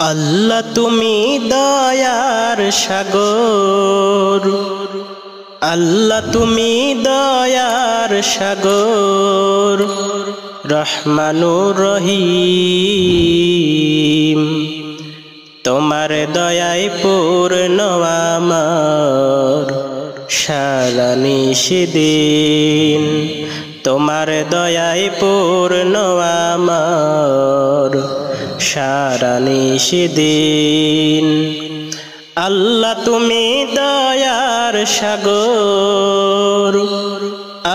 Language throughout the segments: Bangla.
আল্লাহ তুমি দয়ার সাগর, আল্লাহ তুমি দয়ার সাগর, রহমানুর রহিম। তোমার দয়ায় পূর্ণ আমার সারা নিশিদিন, তোমার দয়ায় পূর্ণ আমার সারা নিশিদিন। আল্লাহ তুমি দয়ার সাগর,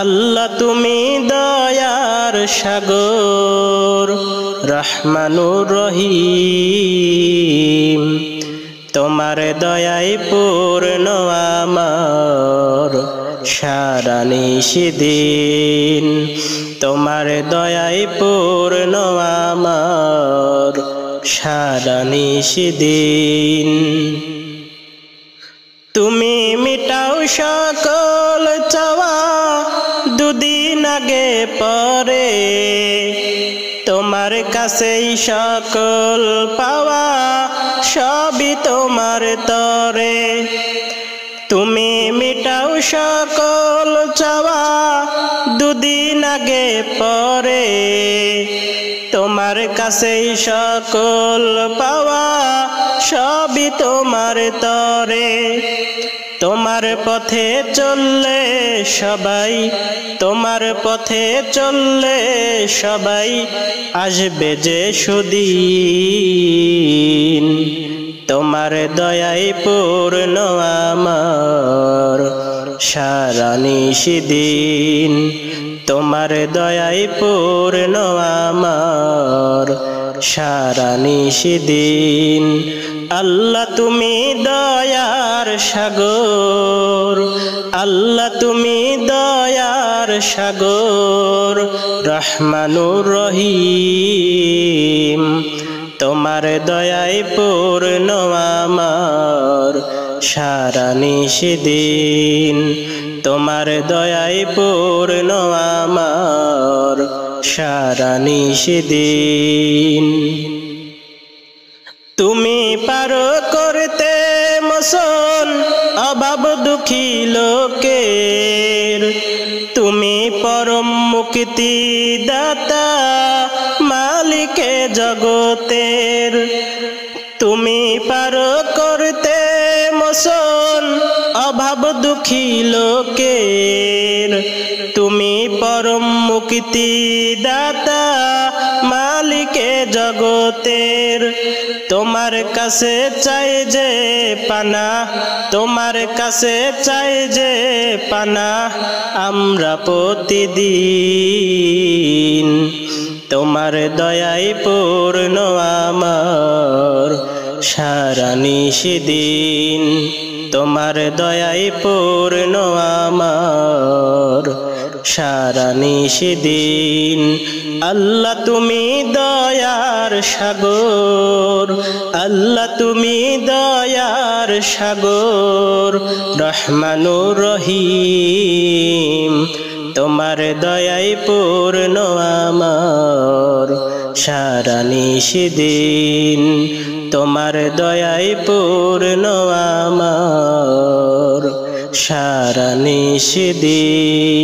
আল্লাহ তুমি দয়ার সাগর, রহমানুর রহিম। তোমার দয়ায় পূর্ণ আমার সারা নিশিদিন, তোমার দয়ায় পূর্ণ আমার সারা নিশিদিন। তুমি মিটাও সকল চাওয়া দুদিন আগে পরে, তোমার কাছেই সকল পাওয়া সবই তোমার তরে। তুমি মিটাও সকল চাওয়া দুদিন আগে পরে, তোমার কাছেই সকল পাওয়া সবই তোমার তরে। তোমার পথে চললে সবাই, তোমার পথে চললে সবাই আসবে যে সুদিন। তোমার দয়ায় পূর্ণ আমার সারা নিশিদিন, তোমার দয়ায় পূর্ণ আমার সারা নিশিদিন। আল্লাহ তুমি দয়ার সাগর, আল্লাহ তুমি দয়ার সাগর, রহমানুর রহিম। তোমার দয়ায় পূর্ণ আমার সারা নিশিদিন, তোমার দয়ায় পূর্ণ আমার সারা নিশিদিন। তুমি পারো করতে মোচন অভাব দুঃখী লোকের, তুমি পরম মুক্তি দাতা মালিকে জগতের। তুমি পারো করতে মোচন অভাব দুঃখী লোকের, তুমি পরম মুক্তি দাতা মালিকে জগতের। তোমার কাছে চাই যে পানা, তোমার কাছে চাই যে পানা আমরা প্রতিদিন। তোমার দয়ায় পূর্ণ আমার সারা নিশিদিন, তোমার দয়ায় পূর্ণ আমার সারা নিশিদিন। আল্লাহ তুমি দয়ার সাগর, আল্লাহ তুমি দয়ার সাগর, রহমানুর রহিম। তোমার দয়ায় পূর্ণ আমার সারা নিশিদিন, তোমার দয়ায় পূর্ণ আমার সারা নিশিদিন।